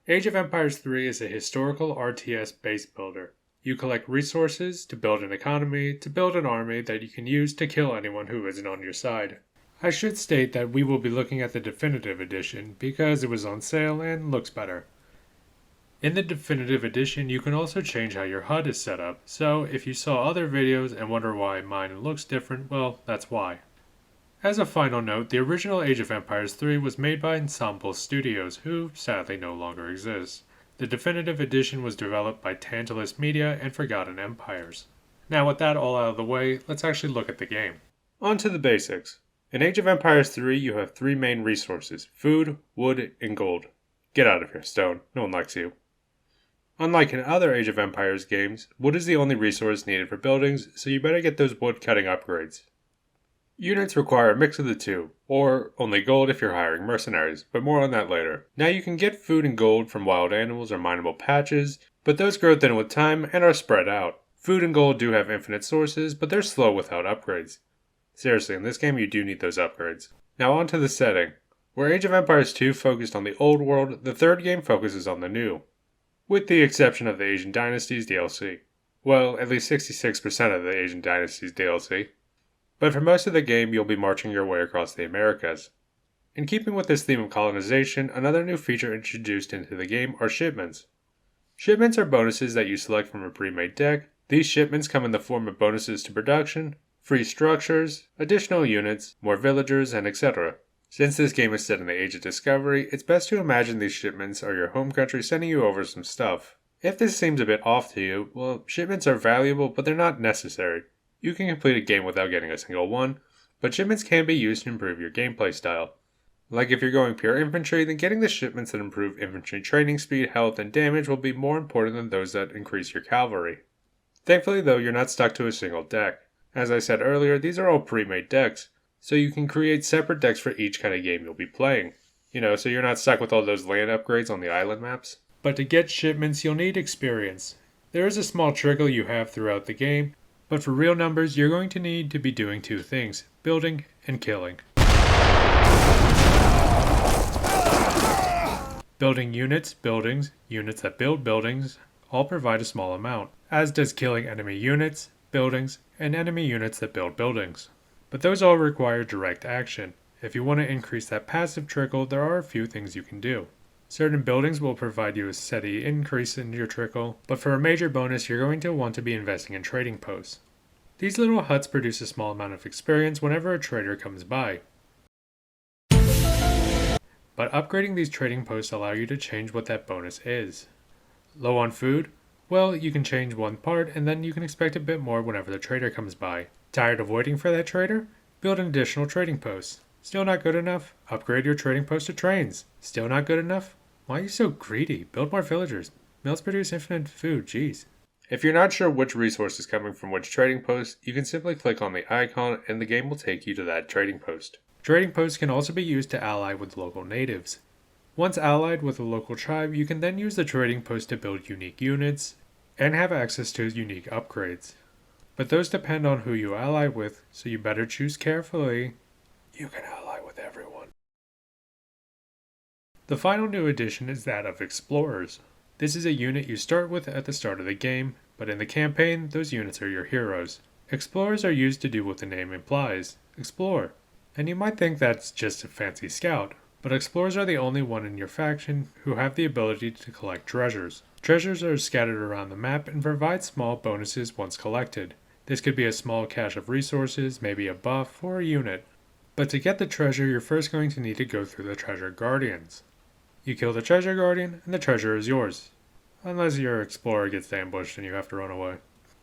Age of Empires 3 is a historical RTS base builder. You collect resources to build an economy, to build an army that you can use to kill anyone who isn't on your side. I should state that we will be looking at the Definitive Edition because it was on sale and looks better. In the Definitive Edition, you can also change how your HUD is set up, so if you saw other videos and wonder why mine looks different, well, that's why. As a final note, the original Age of Empires 3 was made by Ensemble Studios, who sadly no longer exists. The Definitive Edition was developed by Tantalus Media and Forgotten Empires. Now with that all out of the way, let's actually look at the game. On to the basics. In Age of Empires 3, you have three main resources: food, wood, and gold. Get out of here, Stone. No one likes you. Unlike in other Age of Empires games, wood is the only resource needed for buildings, so you better get those wood cutting upgrades. Units require a mix of the two, or only gold if you're hiring mercenaries, but more on that later. Now you can get food and gold from wild animals or mineable patches, but those grow thin with time and are spread out. Food and gold do have infinite sources, but they're slow without upgrades. Seriously, in this game you do need those upgrades. Now on to the setting. Where Age of Empires 2 focused on the old world, the third game focuses on the new. With the exception of the Asian Dynasties DLC. Well, at least 66% of the Asian Dynasties DLC. But for most of the game, you'll be marching your way across the Americas. In keeping with this theme of colonization, another new feature introduced into the game are shipments. Shipments are bonuses that you select from a pre-made deck. These shipments come in the form of bonuses to production, free structures, additional units, more villagers, and etc. Since this game is set in the Age of Discovery, it's best to imagine these shipments are your home country sending you over some stuff. If this seems a bit off to you, well, shipments are valuable, but they're not necessary. You can complete a game without getting a single one, but shipments can be used to improve your gameplay style. Like if you're going pure infantry, then getting the shipments that improve infantry training speed, health, and damage will be more important than those that increase your cavalry. Thankfully though, you're not stuck to a single deck. As I said earlier, these are all pre-made decks, so you can create separate decks for each kind of game you'll be playing. So you're not stuck with all those land upgrades on the island maps. But to get shipments, you'll need experience. There is a small trickle you have throughout the game, but for real numbers, you're going to need to be doing two things: building and killing. Building units, buildings, units that build buildings, all provide a small amount, as does killing enemy units, buildings, and enemy units that build buildings. But those all require direct action. If you want to increase that passive trickle, there are a few things you can do. Certain buildings will provide you a steady increase in your trickle, but for a major bonus you're going to want to be investing in trading posts. These little huts produce a small amount of experience whenever a trader comes by. But upgrading these trading posts allow you to change what that bonus is. Low on food? Well, you can change one part and then you can expect a bit more whenever the trader comes by. Tired of waiting for that trader? Build an additional trading post. Still not good enough? Upgrade your trading post to trains. Still not good enough? Why are you so greedy? Build more villagers. Mills produce infinite food, jeez. If you're not sure which resource is coming from which trading post, you can simply click on the icon and the game will take you to that trading post. Trading posts can also be used to ally with local natives. Once allied with a local tribe, you can then use the trading post to build unique units and have access to unique upgrades. But those depend on who you ally with, so you better choose carefully. You can ally with everyone. The final new addition is that of Explorers. This is a unit you start with at the start of the game, but in the campaign, those units are your heroes. Explorers are used to do what the name implies: explore. And you might think that's just a fancy scout, but explorers are the only one in your faction who have the ability to collect treasures. Treasures are scattered around the map and provide small bonuses once collected. This could be a small cache of resources, maybe a buff, or a unit. But to get the treasure, you're first going to need to go through the treasure guardians. You kill the treasure guardian, and the treasure is yours. Unless your explorer gets ambushed and you have to run away.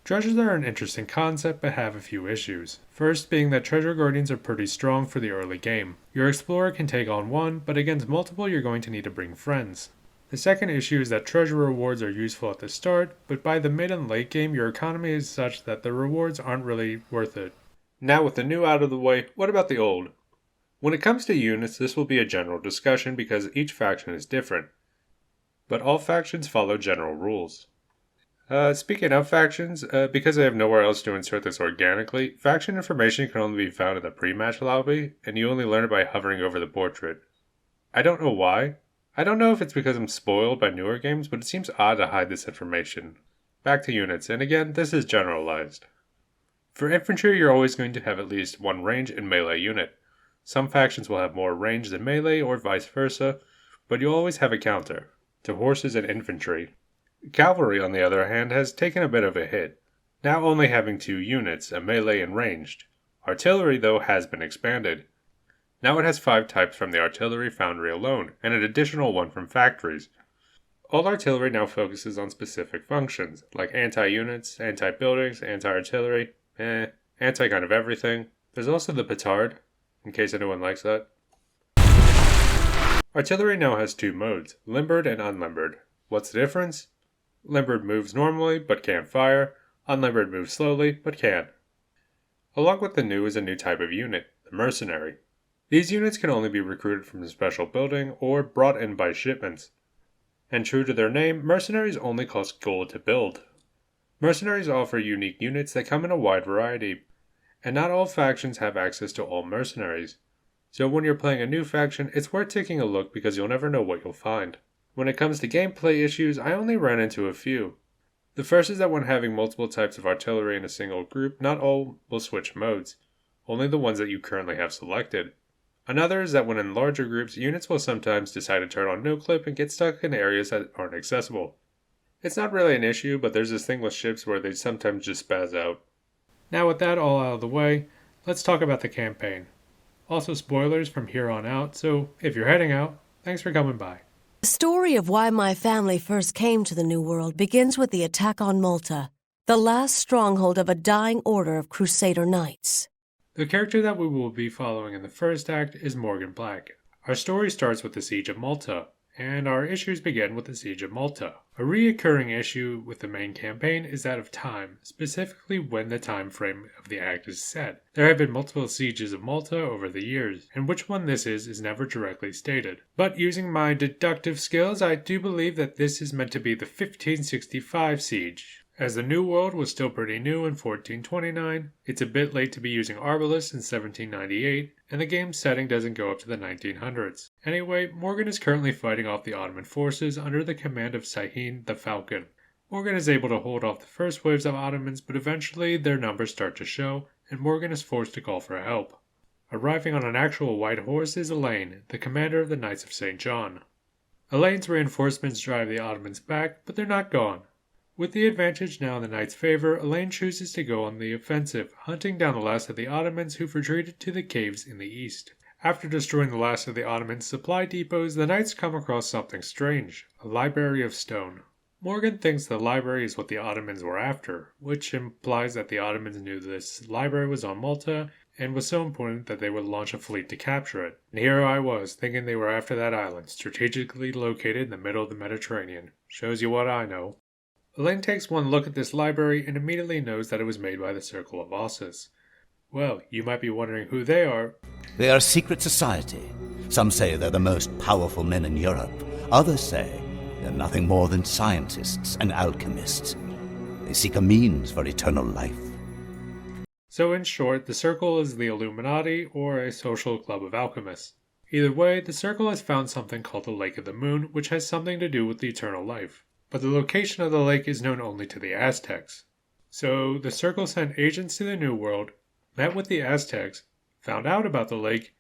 Treasures are an interesting concept, but have a few issues. First being that treasure guardians are pretty strong for the early game. Your explorer can take on one, but against multiple you're going to need to bring friends. The second issue is that treasure rewards are useful at the start, but by the mid and late game your economy is such that the rewards aren't really worth it. Now with the new out of the way, what about the old? When it comes to units, this will be a general discussion because each faction is different. But all factions follow general rules. Speaking of factions, because I have nowhere else to insert this organically, faction information can only be found in the pre-match lobby, and you only learn it by hovering over the portrait. I don't know why, I don't know if it's because I'm spoiled by newer games, but it seems odd to hide this information. Back to units, and again, this is generalized. For infantry, you're always going to have at least one range and melee unit. Some factions will have more range than melee or vice versa, but you'll always have a counter to horses and infantry. Cavalry, on the other hand, has taken a bit of a hit, now only having 2 units, a melee and ranged. Artillery, though, has been expanded. Now it has 5 types from the artillery foundry alone, and an additional 1 from factories. All artillery now focuses on specific functions, like anti-units, anti-buildings, anti-artillery, anti kind of everything. There's also the petard, in case anyone likes that. Artillery now has 2 modes, limbered and unlimbered. What's the difference? Limbered moves normally, but can't fire. Unlimbered moves slowly, but can. Along with the new is a new type of unit, the mercenary. These units can only be recruited from a special building or brought in by shipments. And true to their name, mercenaries only cost gold to build. Mercenaries offer unique units that come in a wide variety, and not all factions have access to all mercenaries. So when you're playing a new faction, it's worth taking a look because you'll never know what you'll find. When it comes to gameplay issues, I only ran into a few. The first is that when having multiple types of artillery in a single group, not all will switch modes, only the ones that you currently have selected. Another is that when in larger groups, units will sometimes decide to turn on no-clip and get stuck in areas that aren't accessible. It's not really an issue, but there's this thing with ships where they sometimes just spaz out. Now with that all out of the way, let's talk about the campaign. Also spoilers from here on out, so if you're heading out, thanks for coming by. The story of why my family first came to the New World begins with the attack on Malta, the last stronghold of a dying order of Crusader knights. The character that we will be following in the first act is Morgan Black. Our story starts with the Siege of Malta, and our issues begin with the Siege of Malta. A recurring issue with the main campaign is that of time, specifically when the time frame of the act is set. There have been multiple sieges of Malta over the years, and which one this is never directly stated. But using my deductive skills, I do believe that this is meant to be the 1565 siege. As the New World was still pretty new in 1429, it's a bit late to be using Arbalest in 1798, and the game's setting doesn't go up to the 1900s. Anyway, Morgan is currently fighting off the Ottoman forces under the command of Sahin the Falcon. Morgan is able to hold off the first waves of Ottomans, but eventually their numbers start to show, and Morgan is forced to call for help. Arriving on an actual white horse is Alain, the commander of the Knights of St. John. Alain's reinforcements drive the Ottomans back, but they're not gone. With the advantage now in the Knights' favor, Alain chooses to go on the offensive, hunting down the last of the Ottomans who've retreated to the caves in the east. After destroying the last of the Ottomans' supply depots, the Knights come across something strange, a library of stone. Morgan thinks the library is what the Ottomans were after, which implies that the Ottomans knew this library was on Malta and was so important that they would launch a fleet to capture it. And here I was, thinking they were after that island, strategically located in the middle of the Mediterranean. Shows you what I know. Alain takes one look at this library and immediately knows that it was made by the Circle of Ossus. Well, you might be wondering who they are. They are a secret society. Some say they're the most powerful men in Europe. Others say they're nothing more than scientists and alchemists. They seek a means for eternal life. So in short, the Circle is the Illuminati or a social club of alchemists. Either way, the Circle has found something called the Lake of the Moon, which has something to do with the eternal life. But the location of the lake is known only to the Aztecs. So the Circle sent agents to the New World, met with the Aztecs, found out about the lake,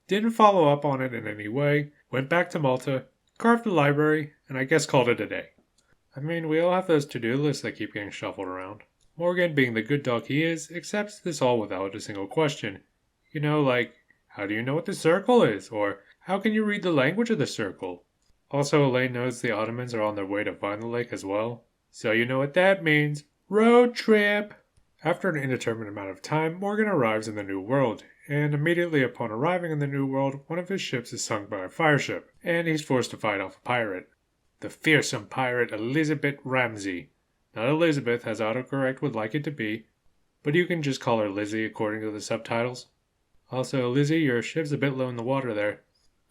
didn't follow up on it in any way, went back to Malta, carved a library, and I guess called it a day. I mean, we all have those to-do lists that keep getting shuffled around. Morgan, being the good dog he is, accepts this all without a single question. You know, like, how do you know what the Circle is? Or, how can you read the language of the Circle? Also, Alain knows the Ottomans are on their way to find the lake as well. So you know what that means. Road trip! After an indeterminate amount of time, Morgan arrives in the New World, and immediately upon arriving in the New World, one of his ships is sunk by a fireship, and he's forced to fight off a pirate. The fearsome pirate Elizabeth Ramsey. Not Elizabeth, as autocorrect would like it to be, but you can just call her Lizzie according to the subtitles. Also, Lizzie, your ship's a bit low in the water there.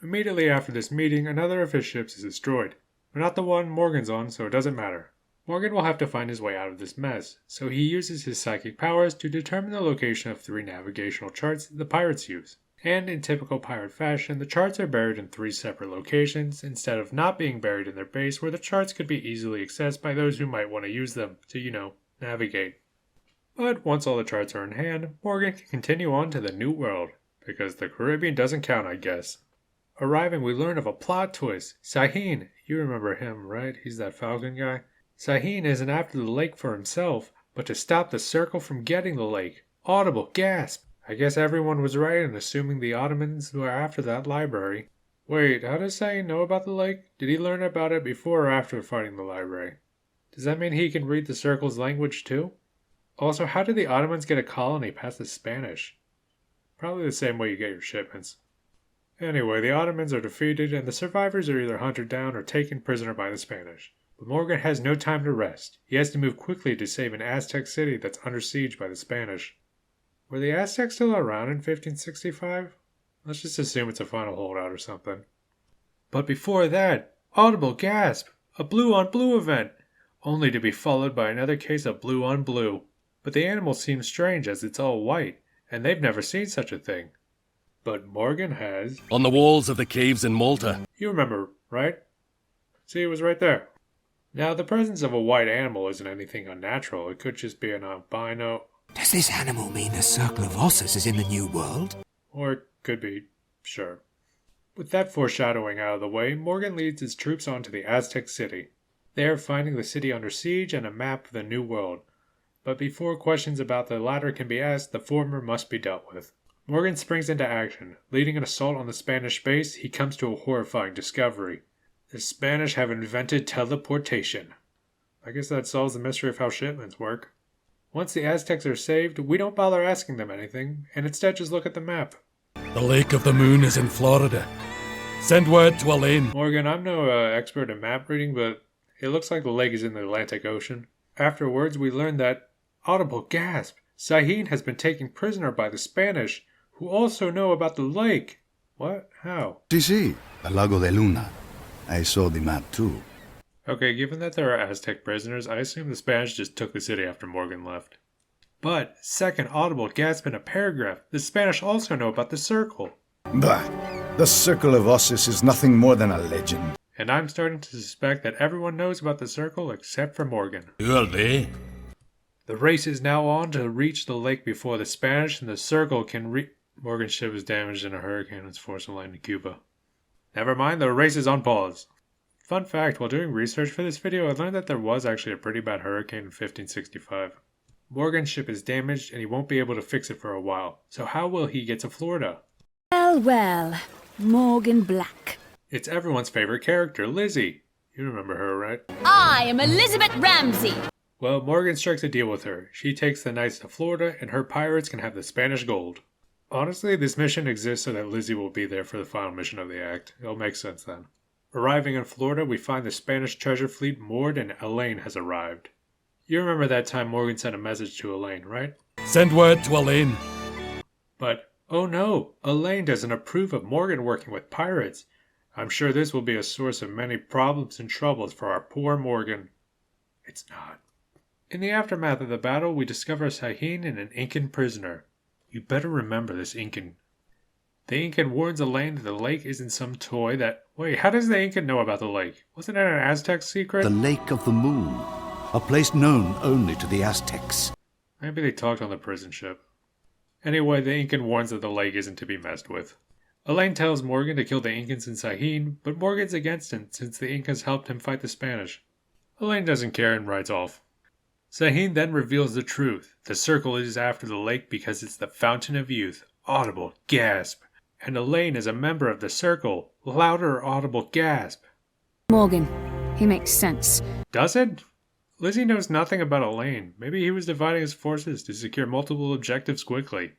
Immediately after this meeting, another of his ships is destroyed, but not the one Morgan's on, so it doesn't matter. Morgan will have to find his way out of this mess, so he uses his psychic powers to determine the location of 3 navigational charts that the pirates use. And in typical pirate fashion, the charts are buried in 3 separate locations instead of not being buried in their base where the charts could be easily accessed by those who might want to use them to, navigate. But once all the charts are in hand, Morgan can continue on to the New World, because the Caribbean doesn't count, I guess. Arriving, we learn of a plot twist. Sahin, you remember him, right? He's that Falcon guy. Sahin isn't after the lake for himself, but to stop the Circle from getting the lake. Audible gasp! I guess everyone was right in assuming the Ottomans were after that library. Wait, how does Sahin know about the lake? Did he learn about it before or after fighting the library? Does that mean he can read the Circle's language too? Also, how did the Ottomans get a colony past the Spanish? Probably the same way you get your shipments. Anyway, the Ottomans are defeated and the survivors are either hunted down or taken prisoner by the Spanish. But Morgan has no time to rest. He has to move quickly to save an Aztec city that's under siege by the Spanish. Were the Aztecs still around in 1565? Let's just assume it's a final holdout or something. But before that, audible gasp! A blue on blue event! Only to be followed by another case of blue on blue. But the animal seems strange as it's all white, and they've never seen such a thing. But Morgan has. On the walls of the caves in Malta. You remember, right? See, it was right there. Now, the presence of a white animal isn't anything unnatural. It could just be an albino. Does this animal mean the Circle of Ossus is in the New World? Or it could be, sure. With that foreshadowing out of the way, Morgan leads his troops on to the Aztec city. They are finding the city under siege and a map of the New World. But before questions about the latter can be asked, the former must be dealt with. Morgan springs into action. Leading an assault on the Spanish base, he comes to a horrifying discovery. The Spanish have invented teleportation. I guess that solves the mystery of how shipments work. Once the Aztecs are saved, we don't bother asking them anything, and instead just look at the map. The Lake of the Moon is in Florida. Send word to Alain. Morgan, I'm no expert in map reading, but it looks like the lake is in the Atlantic Ocean. Afterwards, we learn that, audible gasp, Sahin has been taken prisoner by the Spanish, who also know about the lake. What? How? Sí, el Lago de Luna. I saw the map too. Okay, given that there are Aztec prisoners, I assume the Spanish just took the city after Morgan left. But, second audible gasp in a paragraph, the Spanish also know about the Circle. Bah! The Circle of Ossus is nothing more than a legend. And I'm starting to suspect that everyone knows about the Circle except for Morgan. Who are they? The race is now on to reach the lake before the Spanish and the Circle can Morgan's ship was damaged in a hurricane and was forced to land in Cuba. Never mind, the race is on pause. Fun fact, while doing research for this video, I learned that there was actually a pretty bad hurricane in 1565. Morgan's ship is damaged and he won't be able to fix it for a while. So how will he get to Florida? Well, Morgan Black. It's everyone's favorite character, Lizzie. You remember her, right? I am Elizabeth Ramsey. Well, Morgan strikes a deal with her. She takes the knights to Florida and her pirates can have the Spanish gold. Honestly, this mission exists so that Lizzie will be there for the final mission of the act. It'll make sense then. Arriving in Florida, we find the Spanish treasure fleet moored and Alain has arrived. You remember that time Morgan sent a message to Alain, right? Send word to Alain. But, oh no, Alain doesn't approve of Morgan working with pirates. I'm sure this will be a source of many problems and troubles for our poor Morgan. It's not. In the aftermath of the battle, we discover Sahin and an Incan prisoner. You better remember this Incan. The Incan warns Alain that the lake isn't some toy that... Wait, how does the Incan know about the lake? Wasn't it an Aztec secret? The Lake of the Moon, a place known only to the Aztecs. Maybe they talked on the prison ship. Anyway, the Incan warns that the lake isn't to be messed with. Alain tells Morgan to kill the Incans and Sahin, but Morgan's against him since the Incas helped him fight the Spanish. Alain doesn't care and rides off. Sahin then reveals the truth. The Circle is after the lake because it's the fountain of youth. Audible gasp. And Alain is a member of the Circle. Louder audible gasp. Morgan. He makes sense. Does it? Lizzie knows nothing about Alain. Maybe he was dividing his forces to secure multiple objectives quickly.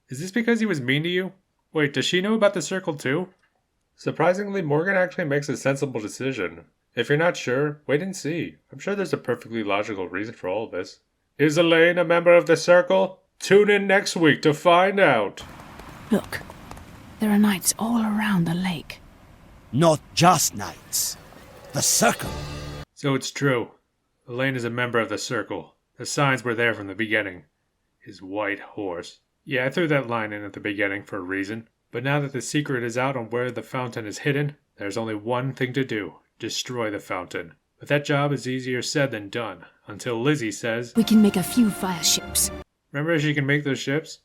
Is this because he was mean to you? Wait, does she know about the Circle too? Surprisingly, Morgan actually makes a sensible decision. If you're not sure, wait and see. I'm sure there's a perfectly logical reason for all this. Is Alain a member of the Circle? Tune in next week to find out. Look, there are knights all around the lake. Not just knights. The Circle. So it's true. Alain is a member of the Circle. The signs were there from the beginning. His white horse. Yeah, I threw that line in at the beginning for a reason. But now that the secret is out on where the fountain is hidden, there's only one thing to do. Destroy the fountain. But that job is easier said than done, until Lizzie says, We can make a few fireships. remember she can make those ships?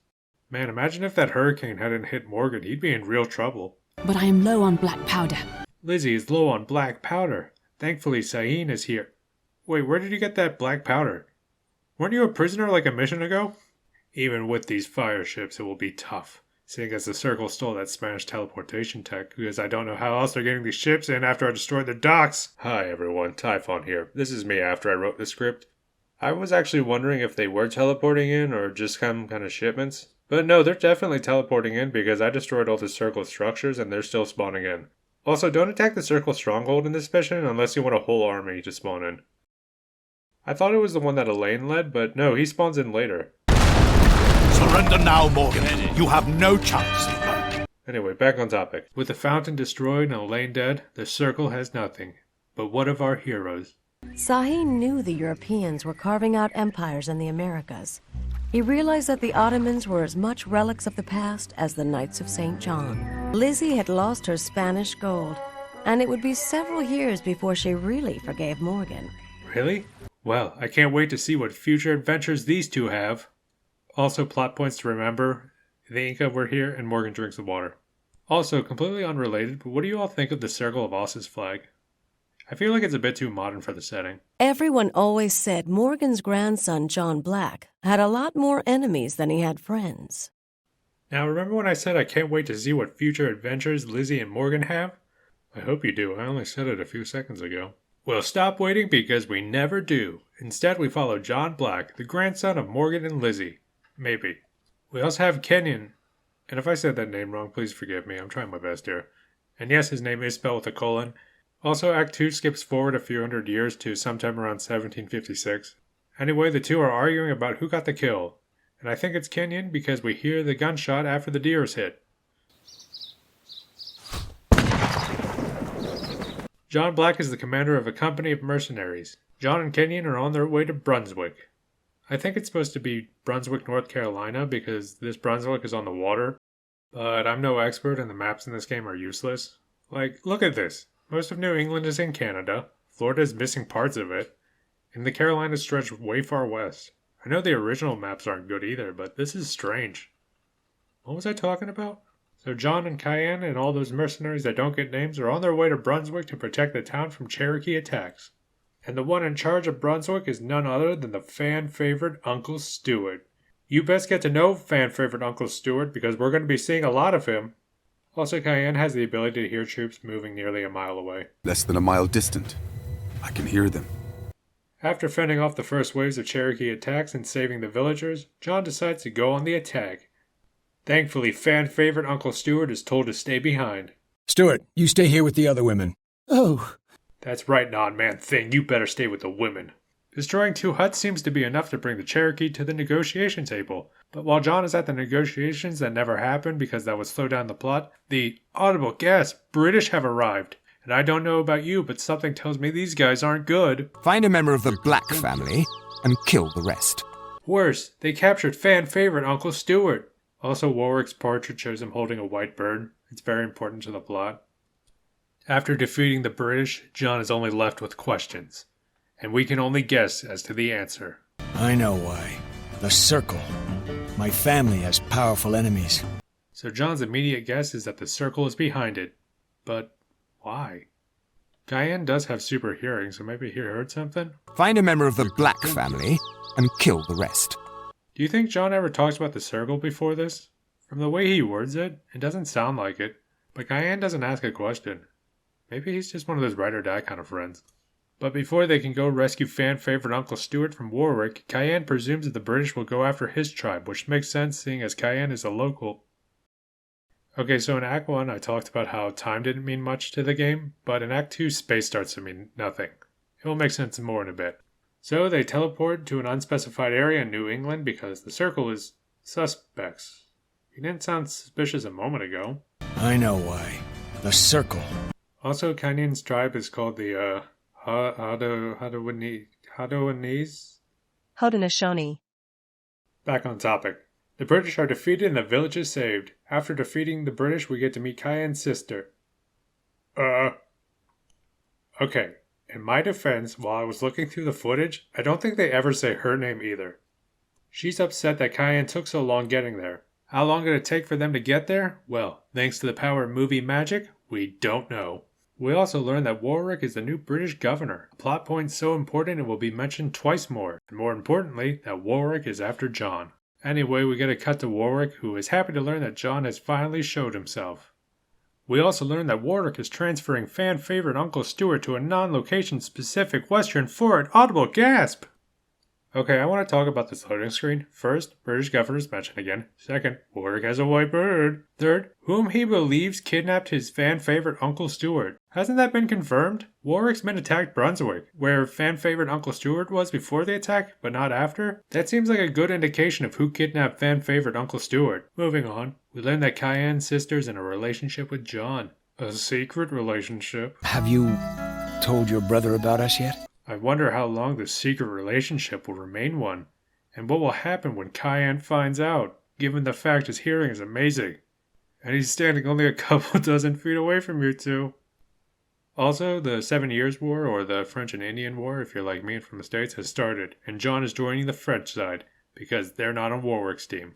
Man, imagine if that hurricane hadn't hit Morgan, he'd be in real trouble. But I am low on black powder. Lizzie is low on black powder. Thankfully, Sahin is here. Wait, where did you get that black powder? Weren't you a prisoner like a mission ago? Even with these fireships, it will be tough, seeing as the Circle stole that Spanish teleportation tech, because I don't know how else they're getting these ships in after I destroyed their docks. Hi everyone, Typhon here. This is me after I wrote the script. I was actually wondering if they were teleporting in or just some kind of shipments. But no, they're definitely teleporting in because I destroyed all the Circle structures and they're still spawning in. Also, don't attack the Circle stronghold in this mission unless you want a whole army to spawn in. I thought it was the one that Alain led, but no, he spawns in later. Surrender now, Morgan. You have no chance. Anyway, back on topic. With the fountain destroyed and Alain dead, the Circle has nothing. But what of our heroes? Sahin knew the Europeans were carving out empires in the Americas. He realized that the Ottomans were as much relics of the past as the Knights of St. John. Lizzie had lost her Spanish gold, and it would be several years before she really forgave Morgan. Really? Well, I can't wait to see what future adventures these two have. Also, plot points to remember. The Inca were here, and Morgan drinks the water. Also, completely unrelated, but what do you all think of the Circle of Ossus flag? I feel like it's a bit too modern for the setting. Everyone always said Morgan's grandson, John Black, had a lot more enemies than he had friends. Now, remember when I said I can't wait to see what future adventures Lizzie and Morgan have? I hope you do. I only said it a few seconds ago. Well, stop waiting because we never do. Instead, we follow John Black, the grandson of Morgan and Lizzie. Maybe. We also have Kenyon. And if I said that name wrong, please forgive me. I'm trying my best here. And yes, his name is spelled with a colon. Also, Act 2 skips forward a few hundred years to sometime around 1756. Anyway, the two are arguing about who got the kill. And I think it's Kenyon because we hear the gunshot after the deer is hit. John Black is the commander of a company of mercenaries. John and Kenyon are on their way to Brunswick. I think it's supposed to be Brunswick, North Carolina, because this Brunswick is on the water. But I'm no expert and the maps in this game are useless. Like, look at this. Most of New England is in Canada. Florida is missing parts of it. And the Carolinas stretch way far west. I know the original maps aren't good either, but this is strange. What was I talking about? So John and Cayenne and all those mercenaries that don't get names are on their way to Brunswick to protect the town from Cherokee attacks. And the one in charge of Brunswick is none other than the fan-favorite Uncle Stewart. You best get to know fan-favorite Uncle Stewart because we're going to be seeing a lot of him. Also, Cayenne has the ability to hear troops moving nearly a mile away. Less than a mile distant. I can hear them. After fending off the first waves of Cherokee attacks and saving the villagers, John decides to go on the attack. Thankfully, fan-favorite Uncle Stewart is told to stay behind. Stewart, you stay here with the other women. Oh. That's right, non-man thing. You better stay with the women. Destroying 2 huts seems to be enough to bring the Cherokee to the negotiation table. But while John is at the negotiations that never happened because that would slow down the plot, the audible gasp, British have arrived. And I don't know about you, but something tells me these guys aren't good. Find a member of the Black family and kill the rest. Worse, they captured fan-favorite Uncle Stewart. Also, Warwick's portrait shows him holding a white bird. It's very important to the plot. After defeating the British, John is only left with questions. And we can only guess as to the answer. I know why. The Circle. My family has powerful enemies. So John's immediate guess is that the Circle is behind it. But why? Cayenne does have super hearing, so maybe he heard something? Find a member of the Black family and kill the rest. Do you think John ever talks about the Circle before this? From the way he words it, it doesn't sound like it. But Cayenne doesn't ask a question. Maybe he's just one of those ride or die kind of friends. But before they can go rescue fan-favorite Uncle Stewart from Warwick, Cayenne presumes that the British will go after his tribe, which makes sense seeing as Cayenne is a local. Okay, so in Act 1 I talked about how time didn't mean much to the game, but in Act 2 space starts to mean nothing. It will make sense more in a bit. So they teleport to an unspecified area in New England because the Circle is suspects. He didn't sound suspicious a moment ago. I know why. The Circle. Also, Cayenne's tribe is called the, Haudenosaunee? Haudenosaunee. Back on topic. The British are defeated and the village is saved. After defeating the British, we get to meet Cayenne's sister. Okay, in my defense, while I was looking through the footage, I don't think they ever say her name either. She's upset that Cayenne took so long getting there. How long did it take for them to get there? Well, thanks to the power of movie magic, we don't know. We also learned that Warwick is the new British governor, a plot point so important it will be mentioned twice more, and more importantly, that Warwick is after John. Anyway, we get a cut to Warwick, who is happy to learn that John has finally showed himself. We also learn that Warwick is transferring fan-favorite Uncle Stuart to a non-location specific Western fort. Audible gasp! Okay, I want to talk about this loading screen. First, British governor's mentioned again. Second, Warwick has a white bird. Third, whom he believes kidnapped his fan-favorite Uncle Stuart. Hasn't that been confirmed? Warwick's men attacked Brunswick, where fan-favorite Uncle Stuart was before the attack, but not after? That seems like a good indication of who kidnapped fan-favorite Uncle Stuart. Moving on, we learn that Cayenne's sister's in a relationship with John. A secret relationship. Have you told your brother about us yet? I wonder how long this secret relationship will remain one, and what will happen when Cayenne finds out, given the fact his hearing is amazing, and he's standing only a couple dozen feet away from you two. Also, the 7 Years' War, or the French and Indian War, if you're like me and from the States, has started, and John is joining the French side, because they're not on Warwick's team.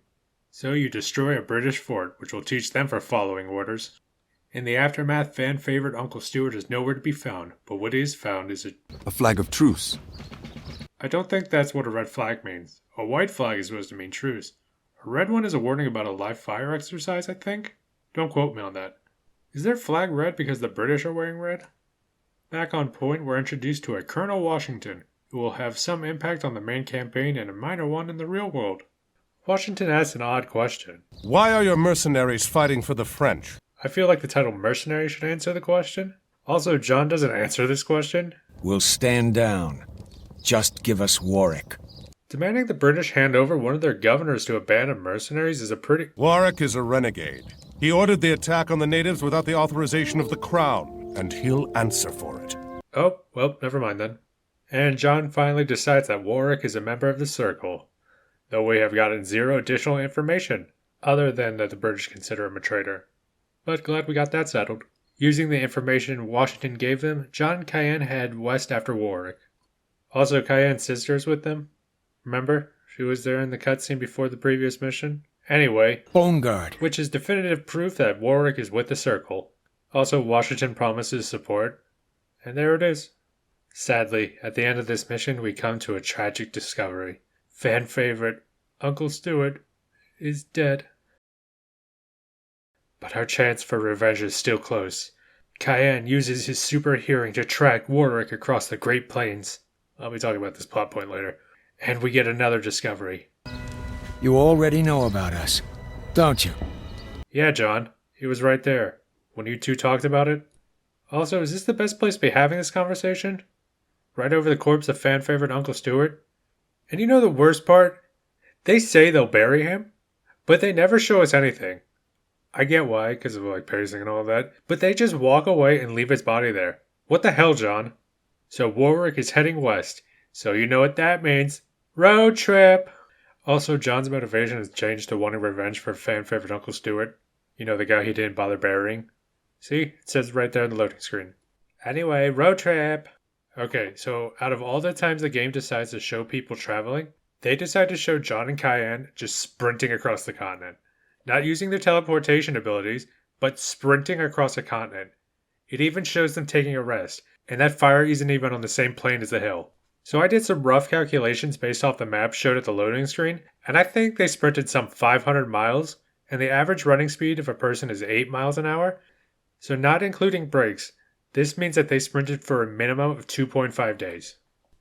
So you destroy a British fort, which will teach them for following orders. In the aftermath, fan-favorite Uncle Stuart is nowhere to be found, but what is found is a flag of truce. I don't think that's what a red flag means. A white flag is supposed to mean truce. A red one is a warning about a live fire exercise, I think? Don't quote me on that. Is their flag red because the British are wearing red? Back on point, we're introduced to a Colonel Washington, who will have some impact on the main campaign and a minor one in the real world. Washington asks an odd question. Why are your mercenaries fighting for the French? I feel like the title Mercenary should answer the question. Also, John doesn't answer this question. We'll stand down. Just give us Warwick. Demanding the British hand over one of their governors to a band of mercenaries is a pretty... Warwick is a renegade. He ordered the attack on the natives without the authorization of the crown, and he'll answer for it. Oh, well, never mind then. And John finally decides that Warwick is a member of the Circle, though we have gotten zero additional information, other than that the British consider him a traitor. But glad we got that settled. Using the information Washington gave them, John and Cayenne head west after Warwick. Also, Cayenne's sister's with them. Remember? She was there in the cutscene before the previous mission. Anyway, Bonegard, which is definitive proof that Warwick is with the Circle. Also, Washington promises support. And there it is. Sadly, at the end of this mission, we come to a tragic discovery. Fan favorite, Uncle Stuart, is dead. But our chance for revenge is still close. Cayenne uses his super hearing to track Warwick across the Great Plains. I'll be talking about this plot point later. And we get another discovery. You already know about us, don't you? Yeah, John. He was right there when you two talked about it. Also, is this the best place to be having this conversation? Right over the corpse of fan-favorite Uncle Stuart? And you know the worst part? They say they'll bury him, but they never show us anything. I get why, because of like pacing and all that, but they just walk away and leave his body there. What the hell, John? So Warwick is heading west, so you know what that means. Road trip! Also, John's motivation has changed to wanting revenge for fan-favorite Uncle Stuart. You know, the guy he didn't bother burying. See? It says right there on the loading screen. Anyway, road trip! Okay, so out of all the times the game decides to show people traveling, they decide to show John and Cayenne just sprinting across the continent. Not using their teleportation abilities, but sprinting across a continent. It even shows them taking a rest, and that fire isn't even on the same plane as the hill. So I did some rough calculations based off the map showed at the loading screen, and I think they sprinted some 500 miles, and the average running speed of a person is 8 miles an hour. So not including breaks, this means that they sprinted for a minimum of 2.5 days.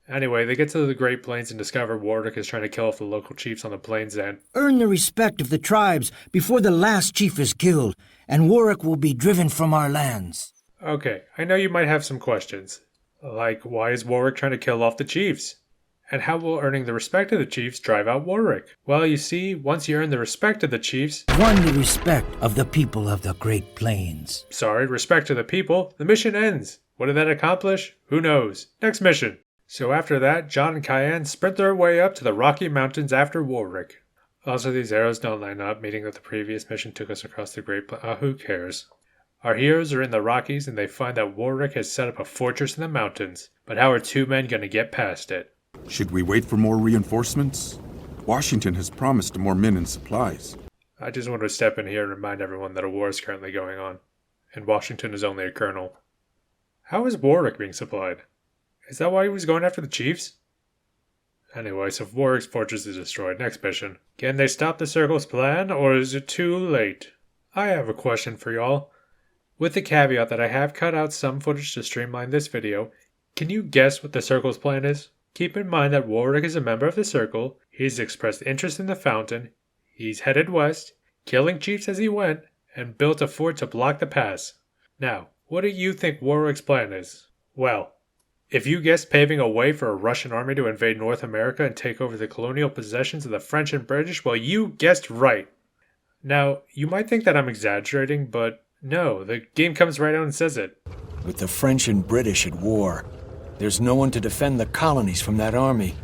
Anyway, they get to the Great Plains and discover Warwick is trying to kill off the local chiefs on the plains and... Earn the respect of the tribes before the last chief is killed, and Warwick will be driven from our lands. Okay, I know you might have some questions. Like, why is Warwick trying to kill off the chiefs? And how will earning the respect of the chiefs drive out Warwick? Well, you see, once you earn the respect of the chiefs... Won the respect of the people of the Great Plains. Sorry, respect to the people, the mission ends. What did that accomplish? Who knows? Next mission. So after that, John and Cayenne sprint their way up to the Rocky Mountains after Warwick. Also, these arrows don't line up, meaning that the previous mission took us across the Great who cares? Our heroes are in the Rockies and they find that Warwick has set up a fortress in the mountains. But how are two men going to get past it? Should we wait for more reinforcements? Washington has promised more men and supplies. I just want to step in here and remind everyone that a war is currently going on, and Washington is only a colonel. How is Warwick being supplied? Is that why he was going after the chiefs? Anyway, so Warwick's fortress is destroyed. Next mission. Can they stop the Circle's plan, or is it too late? I have a question for y'all. With the caveat that I have cut out some footage to streamline this video, can you guess what the Circle's plan is? Keep in mind that Warwick is a member of the Circle, he's expressed interest in the fountain, he's headed west, killing chiefs as he went, and built a fort to block the pass. Now, what do you think Warwick's plan is? Well, if you guessed paving a way for a Russian army to invade North America and take over the colonial possessions of the French and British, well, you guessed right. Now, you might think that I'm exaggerating, but no, the game comes right out and says it. With the French and British at war, there's no one to defend the colonies from that army.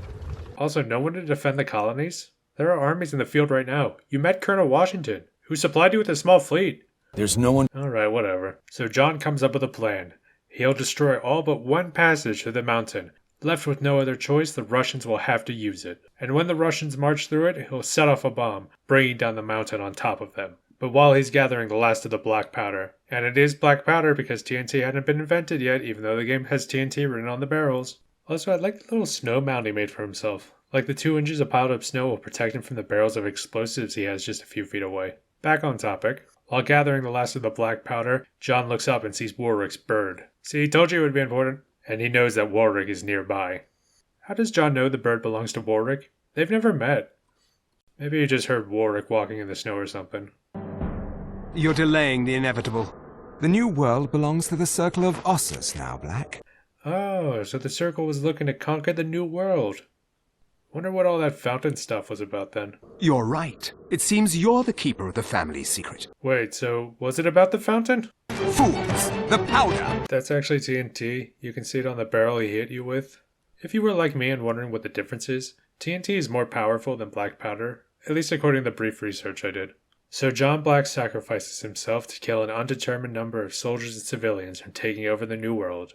Also, no one to defend the colonies? There are armies in the field right now. You met Colonel Washington, who supplied you with a small fleet. There's no one... Alright, whatever. So John comes up with a plan. He'll destroy all but one passage to the mountain. Left with no other choice, the Russians will have to use it. And when the Russians march through it, he'll set off a bomb, bringing down the mountain on top of them. But while he's gathering the last of the black powder, and it is black powder because TNT hadn't been invented yet, even though the game has TNT written on the barrels. Also, I like the little snow mound he made for himself. Like the 2 inches of piled up snow will protect him from the barrels of explosives he has just a few feet away. Back on topic. While gathering the last of the black powder, John looks up and sees Warwick's bird. See, he told you it would be important. And he knows that Warwick is nearby. How does John know the bird belongs to Warwick? They've never met. Maybe he just heard Warwick walking in the snow or something. You're delaying the inevitable. The new world belongs to the Circle of Ossus now, Black. Oh, so the Circle was looking to conquer the new world. Wonder what all that fountain stuff was about then. You're right. It seems you're the keeper of the family's secret. Wait, so was it about the fountain? Fools! The powder! That's actually TNT. You can see it on the barrel he hit you with. If you were like me and wondering what the difference is, TNT is more powerful than black powder, at least according to the brief research I did. So John Black sacrifices himself to kill an undetermined number of soldiers and civilians from taking over the New World.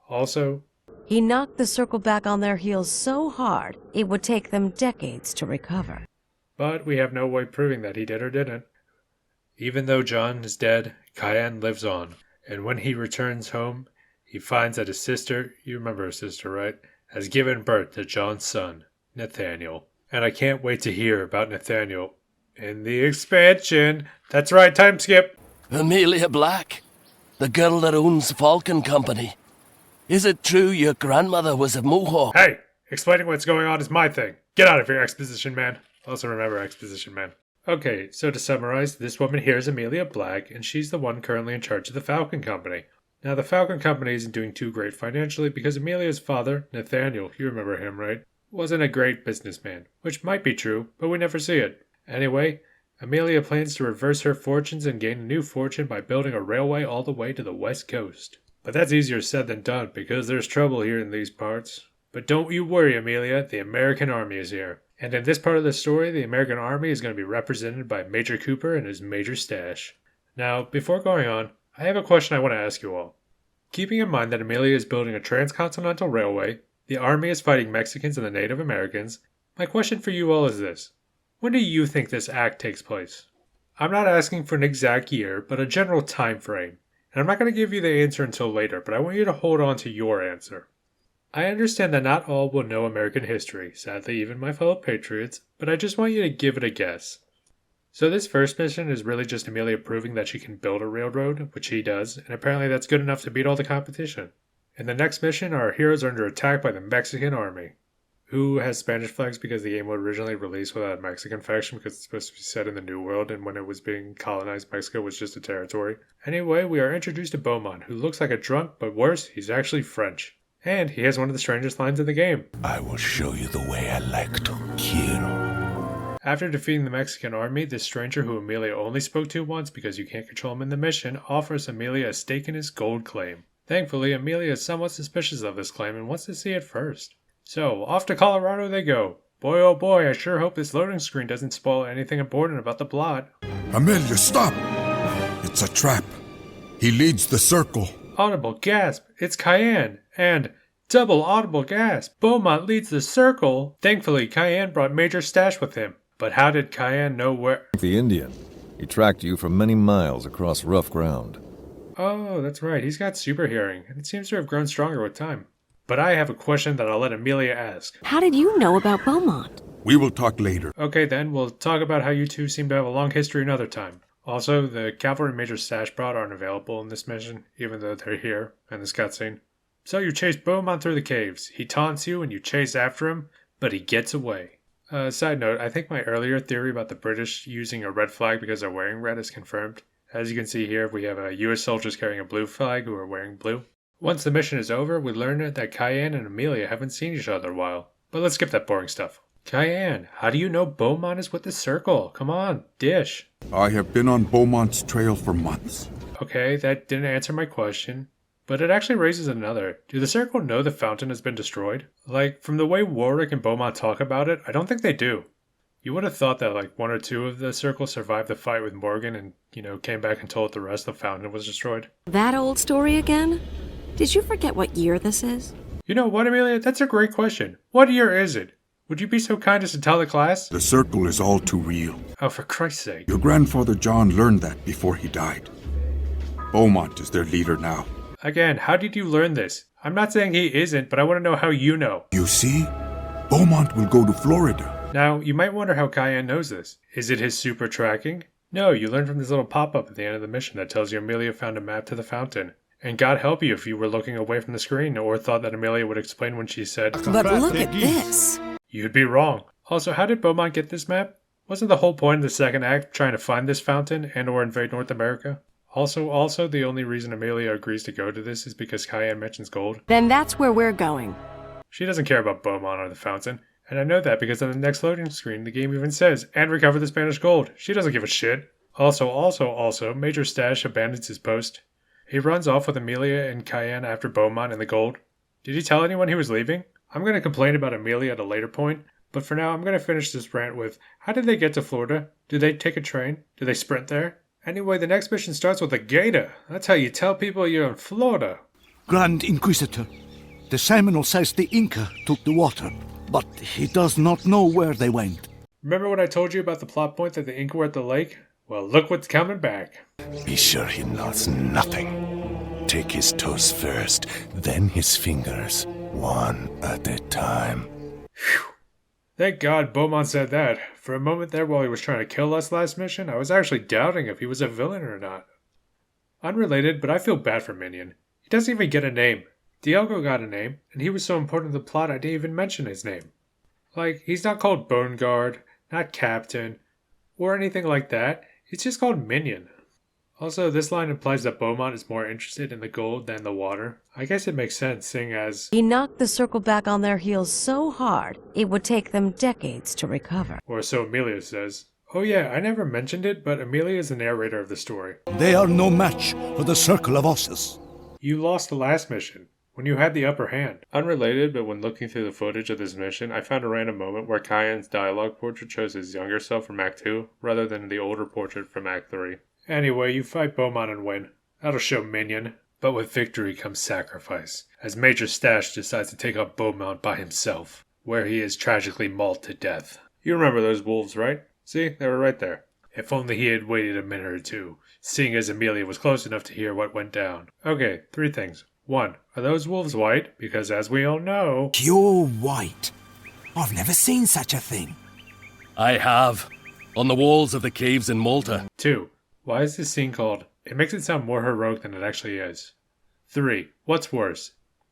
Also, he knocked the Circle back on their heels so hard, it would take them decades to recover. But we have no way proving that he did or didn't. Even though John is dead, Cayenne lives on. And when he returns home, he finds that his sister, you remember his sister, right, has given birth to John's son, Nathaniel. And I can't wait to hear about Nathaniel in the expansion. That's right, time skip. Amelia Black, the girl that owns Falcon Company. Is it true your grandmother was a Mohawk? Hey, explaining what's going on is my thing. Get out of here, exposition man. Also remember exposition man. Okay, so to summarize, this woman here is Amelia Black, and she's the one currently in charge of the Falcon Company. Now, the Falcon Company isn't doing too great financially because Amelia's father, Nathaniel, you remember him, right, wasn't a great businessman, which might be true, but we never see it. Anyway, Amelia plans to reverse her fortunes and gain a new fortune by building a railway all the way to the West Coast. But that's easier said than done because there's trouble here in these parts. But don't you worry, Amelia, the American Army is here. And in this part of the story, the American Army is going to be represented by Major Cooper and his Major Stash. Now, before going on, I have a question I want to ask you all. Keeping in mind that Amelia is building a transcontinental railway, the Army is fighting Mexicans and the Native Americans, my question for you all is this. When do you think this act takes place? I'm not asking for an exact year, but a general time frame. And I'm not going to give you the answer until later, but I want you to hold on to your answer. I understand that not all will know American history, sadly even my fellow patriots, but I just want you to give it a guess. So this first mission is really just Amelia proving that she can build a railroad, which she does, and apparently that's good enough to beat all the competition. In the next mission, our heroes are under attack by the Mexican army, who has Spanish flags because the game was originally released without a Mexican faction because it's supposed to be set in the New World, and when it was being colonized, Mexico was just a territory. Anyway, we are introduced to Beaumont, who looks like a drunk, but worse, he's actually French. And he has one of the strangest lines in the game. I will show you the way I like to kill. After defeating the Mexican army, this stranger who Amelia only spoke to once because you can't control him in the mission offers Amelia a stake in his gold claim. Thankfully, Amelia is somewhat suspicious of this claim and wants to see it first. So, off to Colorado they go. Boy, oh boy, I sure hope this loading screen doesn't spoil anything important about the plot. Amelia, stop! It's a trap. He leads the circle. Audible gasp, it's Cayenne, and double audible gasp, Beaumont leads the circle. Thankfully, Cayenne brought Major Stash with him. But how did Cayenne know where... The Indian. He tracked you for many miles across rough ground. Oh, that's right, he's got super hearing, and it seems to have grown stronger with time. But I have a question that I'll let Amelia ask. How did you know about Beaumont? We will talk later. Okay then, we'll talk about how you two seem to have a long history another time. Also, the cavalry Major Stash brought aren't available in this mission, even though they're here in this cutscene. So you chase Beaumont through the caves. He taunts you and you chase after him, but he gets away. Side note, I think my earlier theory about the British using a red flag because they're wearing red is confirmed. As you can see here, we have US soldiers carrying a blue flag who are wearing blue. Once the mission is over, we learn that Cayenne and Amelia haven't seen each other in a while. But let's skip that boring stuff. Cayenne, how do you know Beaumont is with the circle? Come on, dish. I have been on Beaumont's trail for months. Okay, that didn't answer my question. But it actually raises another. Do the circle know the fountain has been destroyed? Like, from the way Warwick and Beaumont talk about it, I don't think they do. You would have thought that like one or two of the circle survived the fight with Morgan and, came back and told the rest the fountain was destroyed. That old story again? Did you forget what year this is? You know what, Amelia? That's a great question. What year is it? Would you be so kind as to tell the class? The circle is all too real. Oh, for Christ's sake. Your grandfather John learned that before he died. Beaumont is their leader now. Again, how did you learn this? I'm not saying he isn't, but I want to know how you know. You see? Beaumont will go to Florida. Now, you might wonder how Cayenne knows this. Is it his super tracking? No, you learn from this little pop-up at the end of the mission that tells you Amelia found a map to the fountain. And God help you if you were looking away from the screen or thought that Amelia would explain when she said, "But look at this." You'd be wrong. Also, how did Beaumont get this map? Wasn't the whole point of the second act trying to find this fountain and or invade North America? Also, the only reason Amelia agrees to go to this is because Cayenne mentions gold. Then that's where we're going. She doesn't care about Beaumont or the fountain. And I know that because on the next loading screen, the game even says, and recover the Spanish gold. She doesn't give a shit. Also, Major Stash abandons his post. He runs off with Amelia and Cayenne after Beaumont and the gold. Did he tell anyone he was leaving? I'm going to complain about Amelia at a later point, but for now I'm going to finish this rant with, how did they get to Florida? Did they take a train? Did they sprint there? Anyway, the next mission starts with a gator. That's how you tell people you're in Florida. Grand Inquisitor, the Seminole says the Inca took the water, but he does not know where they went. Remember when I told you about the plot point that the Inca were at the lake? Well, look what's coming back. Be sure he knows nothing. Take his toes first, then his fingers, one at a time. Phew. Thank God Beaumont said that. For a moment there while he was trying to kill us last mission, I was actually doubting if he was a villain or not. Unrelated, but I feel bad for Minion. He doesn't even get a name. Diego got a name, and he was so important to the plot I didn't even mention his name. Like, he's not called Bone Guard, not Captain, or anything like that. He's just called Minion. Also, this line implies that Beaumont is more interested in the gold than the water. I guess it makes sense, seeing as he knocked the circle back on their heels so hard, it would take them decades to recover. Or so Amelia says. Oh yeah, I never mentioned it, but Amelia is the narrator of the story. They are no match for the Circle of Ossus. You lost the last mission, when you had the upper hand. Unrelated, but when looking through the footage of this mission, I found a random moment where Cayenne's dialogue portrait shows his younger self from Act 2, rather than the older portrait from Act 3. Anyway, you fight Beaumont and win. That'll show Minion. But with victory comes sacrifice, as Major Stash decides to take up Beaumont by himself, where he is tragically mauled to death. You remember those wolves, right? See, they were right there. If only he had waited a minute or two, seeing as Amelia was close enough to hear what went down. Okay, 3 things. 1, are those wolves white? Because as we all know... Pure white. I've never seen such a thing. I have. On the walls of the caves in Malta. 2, why is this scene called... It makes it sound more heroic than it actually is. 3, what's worse?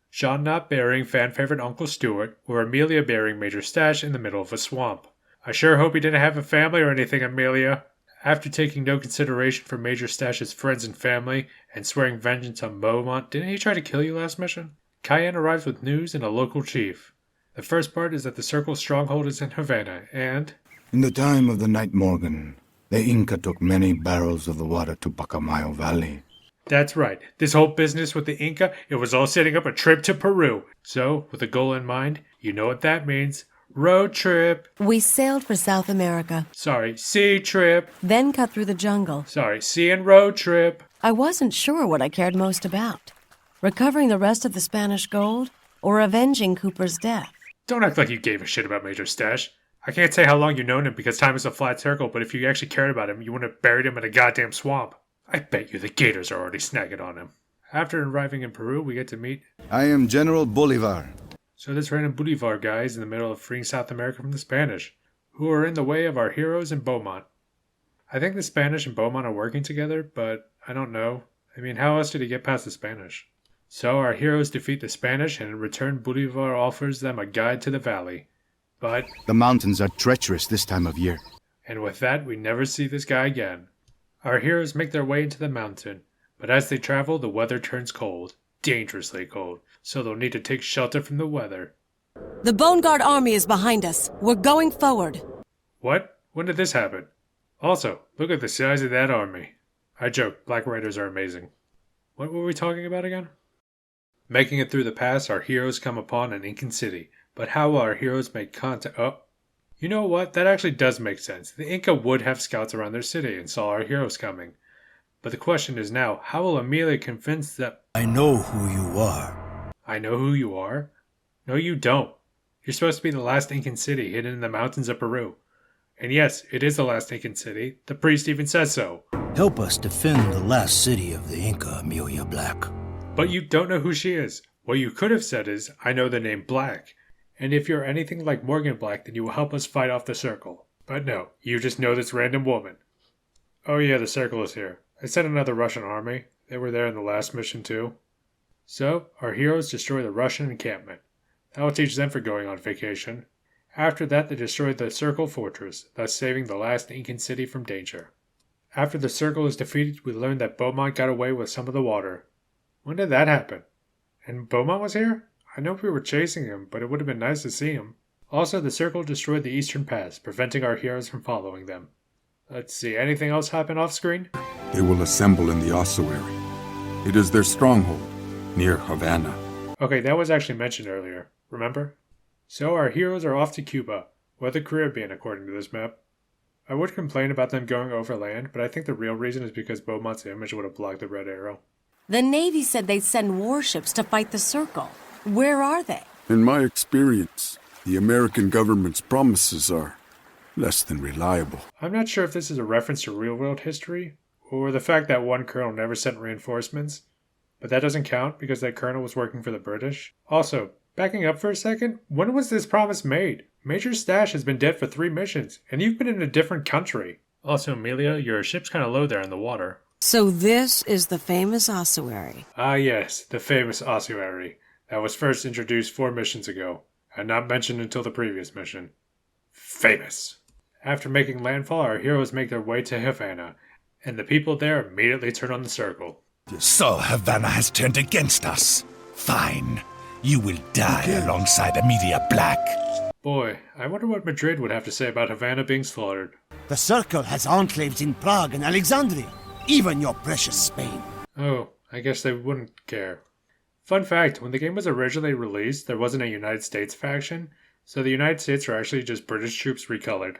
Sean not burying fan-favorite Uncle Stuart, or Amelia burying Major Stash in the middle of a swamp? I sure hope he didn't have a family or anything, Amelia. After taking no consideration for Major Stash's friends and family, and swearing vengeance on Beaumont, didn't he try to kill you last mission? Cayenne arrives with news and a local chief. The first part is that the Circle's stronghold is in Havana, and... In the time of the Night Morgan, the Inca took many barrels of the water to Bacamayo Valley. That's right. This whole business with the Inca, it was all setting up a trip to Peru. So, with a goal in mind, you know what that means. Road trip. We sailed for South America. Sorry, sea trip. Then cut through the jungle. Sorry, sea and road trip. I wasn't sure what I cared most about. Recovering the rest of the Spanish gold or avenging Cooper's death. Don't act like you gave a shit about Major Stash. I can't say how long you've known him because time is a flat circle, but if you actually cared about him, you wouldn't have buried him in a goddamn swamp. I bet you the gators are already snagging on him. After arriving in Peru, we get to meet... I am General Bolivar. So this random Bolivar guy is in the middle of freeing South America from the Spanish, who are in the way of our heroes in Beaumont. I think the Spanish and Beaumont are working together, but I don't know. I mean, how else did he get past the Spanish? So our heroes defeat the Spanish, and in return Bolivar offers them a guide to the valley. But... the mountains are treacherous this time of year. And with that, we never see this guy again. Our heroes make their way into the mountain, but as they travel, the weather turns cold. Dangerously cold, so they'll need to take shelter from the weather. The Bone Guard army is behind us. We're going forward. What? When did this happen? Also, look at the size of that army. I joke, Black Raiders are amazing. What were we talking about again? Making it through the pass, our heroes come upon an Incan city. But how will our heroes make contact? Oh, you know what? That actually does make sense. The Inca would have scouts around their city and saw our heroes coming. But the question is now, how will Amelia convince them? I know who you are. I know who you are? No, you don't. You're supposed to be the last Incan city hidden in the mountains of Peru. And yes, it is the last Incan city. The priest even says so. Help us defend the last city of the Inca, Amelia Black. But you don't know who she is. What you could have said is, I know the name Black. And if you're anything like Morgan Black, then you will help us fight off the Circle. But no, you just know this random woman. Oh yeah, the Circle is here. I sent another Russian army. They were there in the last mission too. So, our heroes destroy the Russian encampment. That will teach them for going on vacation. After that, they destroyed the Circle fortress, thus saving the last Incan city from danger. After the Circle is defeated, we learn that Beaumont got away with some of the water. When did that happen? And Beaumont was here? I know we were chasing him, but it would have been nice to see him. Also, the Circle destroyed the Eastern Pass, preventing our heroes from following them. Let's see, anything else happen off screen? They will assemble in the ossuary. It is their stronghold, near Havana. Okay, that was actually mentioned earlier, remember? So our heroes are off to Cuba, or the Caribbean according to this map. I would complain about them going overland, but I think the real reason is because Beaumont's image would have blocked the red arrow. The Navy said they'd send warships to fight the Circle. Where are they? In my experience, the American government's promises are less than reliable. I'm not sure if this is a reference to real-world history, or the fact that one colonel never sent reinforcements, but that doesn't count because that colonel was working for the British. Also, backing up for a second, when was this promise made? Major Stash has been dead for 3 missions, and you've been in a different country. Also, Amelia, your ship's kind of low there in the water. So this is the famous ossuary. Ah yes, the famous ossuary. That was first introduced 4 missions ago, and not mentioned until the previous mission. Famous. After making landfall, our heroes make their way to Havana, and the people there immediately turn on the Circle. So Havana has turned against us. Fine. You will die alongside Amelia Black. Boy, I wonder what Madrid would have to say about Havana being slaughtered. The Circle has enclaves in Prague and Alexandria, even your precious Spain. Oh, I guess they wouldn't care. Fun fact, when the game was originally released, there wasn't a United States faction, so the United States were actually just British troops recolored.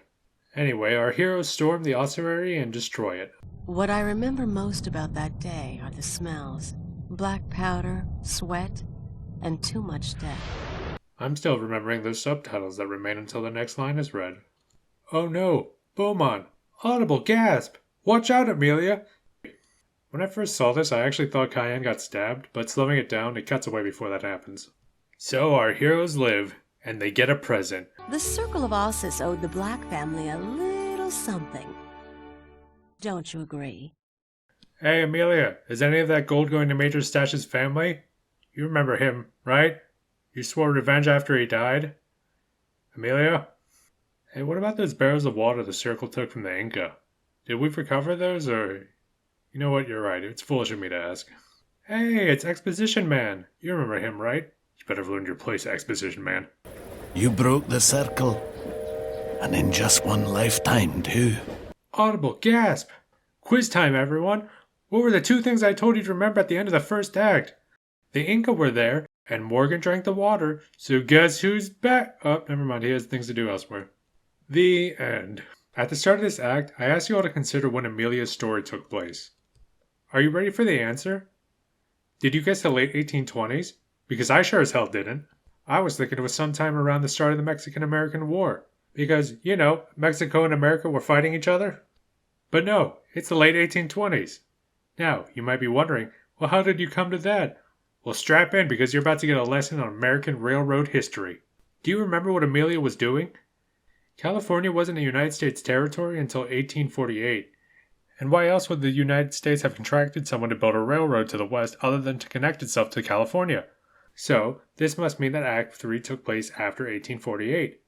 Anyway, our heroes storm the ossuary and destroy it. What I remember most about that day are the smells. Black powder, sweat, and too much death. I'm still remembering those subtitles that remain until the next line is read. Oh no, Beaumont! Audible gasp! Watch out, Amelia! When I first saw this, I actually thought Cayenne got stabbed, but slowing it down, it cuts away before that happens. So our heroes live, and they get a present. The Circle of Ossus owed the Black family a little something. Don't you agree? Hey, Amelia, is any of that gold going to Major Stash's family? You remember him, right? You swore revenge after he died? Amelia? Hey, what about those barrels of water the Circle took from the Inca? Did we recover those, or... You know what, you're right, it's foolish of me to ask. Hey, it's Exposition Man. You remember him, right? You better have learned your place, Exposition Man. You broke the Circle. And in just one lifetime, too. Audible gasp! Quiz time, everyone! What were the 2 things I told you to remember at the end of the first act? The Inca were there, And Morgan drank the water, so guess who's back? Oh, never mind, he has things to do elsewhere. The end. At the start of this act, I asked you all to consider when Amelia's story took place. Are you ready for the answer? Did you guess the late 1820s? Because I sure as hell didn't. I was thinking it was sometime around the start of the Mexican-American War. Because, Mexico and America were fighting each other. But no, it's the late 1820s. Now, you might be wondering, well, how did you come to that? Well, strap in because you're about to get a lesson on American railroad history. Do you remember what Amelia was doing? California wasn't a United States territory until 1848. And why else would the United States have contracted someone to build a railroad to the west other than to connect itself to California? So, this must mean that Act 3 took place after 1848.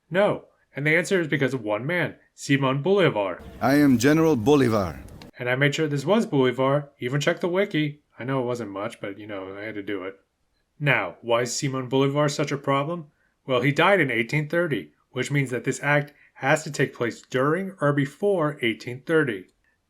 No, and the answer is because of one man, Simon Bolivar. I am General Bolivar. And I made sure this was Bolivar, even checked the wiki. I know it wasn't much, but I had to do it. Now, why is Simon Bolivar such a problem? Well, he died in 1830, which means that this act has to take place during or before 1830.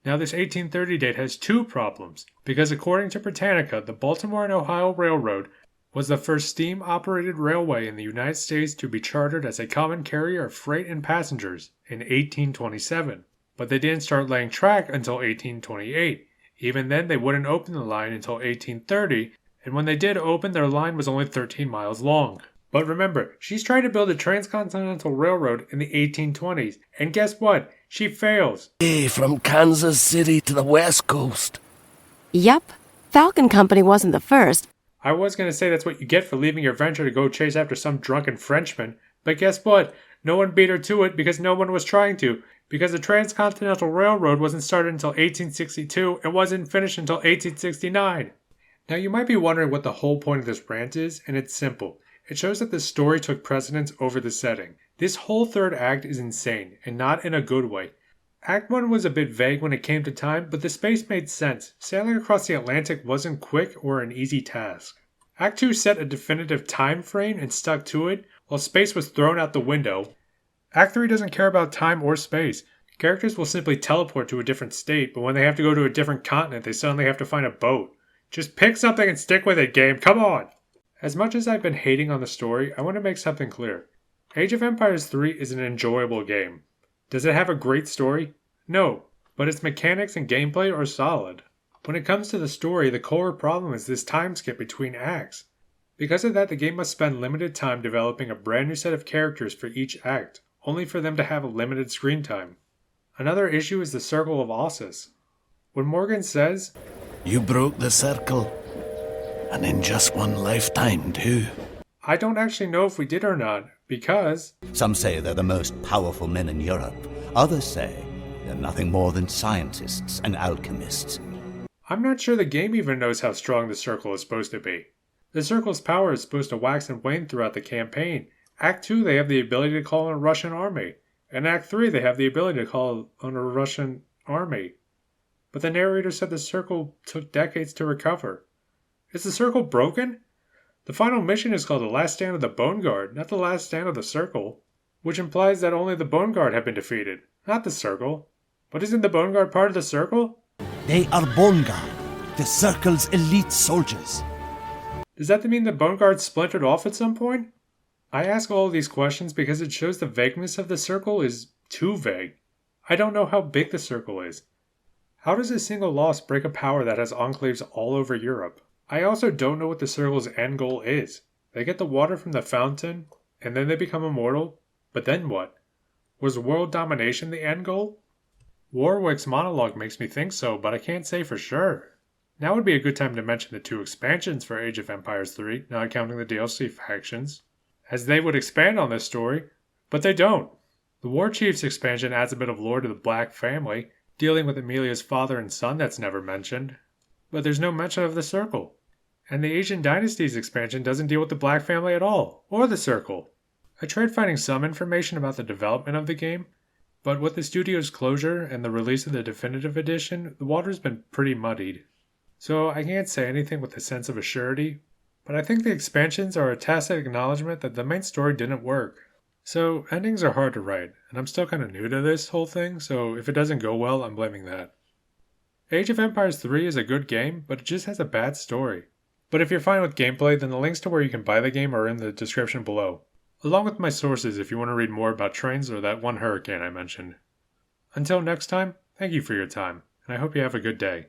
Now, this 1830 date has two problems, because according to Britannica, the Baltimore and Ohio Railroad was the first steam-operated railway in the United States to be chartered as a common carrier of freight and passengers in 1827. But they didn't start laying track until 1828. Even then, they wouldn't open the line until 1830, and when they did open, their line was only 13 miles long. But remember, she's trying to build a transcontinental railroad in the 1820s, and guess what? She fails. Hey, from Kansas City to the West Coast. Yep. Falcon Company wasn't the first. I was going to say that's what you get for leaving your venture to go chase after some drunken Frenchman, but guess what? No one beat her to it because no one was trying to, because the Transcontinental Railroad wasn't started until 1862 and wasn't finished until 1869. Now you might be wondering what the whole point of this rant is, and it's simple. It shows that the story took precedence over the setting. This whole third act is insane, and not in a good way. Act 1 was a bit vague when it came to time, but the space made sense. Sailing across the Atlantic wasn't quick or an easy task. Act 2 set a definitive time frame and stuck to it, while space was thrown out the window. Act 3 doesn't care about time or space. Characters will simply teleport to a different state, but when they have to go to a different continent, they suddenly have to find a boat. Just pick something and stick with it, game. Come on! As much as I've been hating on the story, I want to make something clear. Age of Empires 3 is an enjoyable game. Does it have a great story? No, but its mechanics and gameplay are solid. When it comes to the story, the core problem is this time skip between acts. Because of that, the game must spend limited time developing a brand new set of characters for each act, only for them to have a limited screen time. Another issue is the Circle of Ossus. When Morgan says, "You broke the circle, and in just one lifetime, too." I don't actually know if we did or not, because some say they're the most powerful men in Europe. Others say they're nothing more than scientists and alchemists. I'm not sure the game even knows how strong the Circle is supposed to be. The Circle's power is supposed to wax and wane throughout the campaign. Act 2, they have the ability to call on a Russian army. In Act 3, they have the ability to call on a Russian army. But the narrator said the Circle took decades to recover. Is the Circle broken? The final mission is called The Last Stand of the Bone Guard, not The Last Stand of the Circle, which implies that only the Bone Guard have been defeated, not the Circle. But isn't the Bone Guard part of the Circle? They are Bone Guard, the Circle's elite soldiers. Does that mean the Bone Guard splintered off at some point? I ask all of these questions because it shows the vagueness of the Circle is too vague. I don't know how big the Circle is. How does a single loss break a power that has enclaves all over Europe? I also don't know what the Circle's end goal is. They get the water from the fountain, and then they become immortal, but then what? Was world domination the end goal? Warwick's monologue makes me think so, but I can't say for sure. Now would be a good time to mention the 2 expansions for Age of Empires 3, not counting the DLC factions, as they would expand on this story, but they don't. The War Chiefs expansion adds a bit of lore to the Black family, dealing with Amelia's father and son that's never mentioned, but there's no mention of the Circle. And the Asian Dynasties expansion doesn't deal with the Black family at all, or the Circle. I tried finding some information about the development of the game, but with the studio's closure and the release of the definitive edition, the water's been pretty muddied. So I can't say anything with a sense of assurity, but I think the expansions are a tacit acknowledgement that the main story didn't work. So endings are hard to write, and I'm still kind of new to this whole thing, so if it doesn't go well, I'm blaming that. Age of Empires 3 is a good game, but it just has a bad story. But if you're fine with gameplay, then the links to where you can buy the game are in the description below, along with my sources if you want to read more about trains or that one hurricane I mentioned. Until next time, thank you for your time, and I hope you have a good day.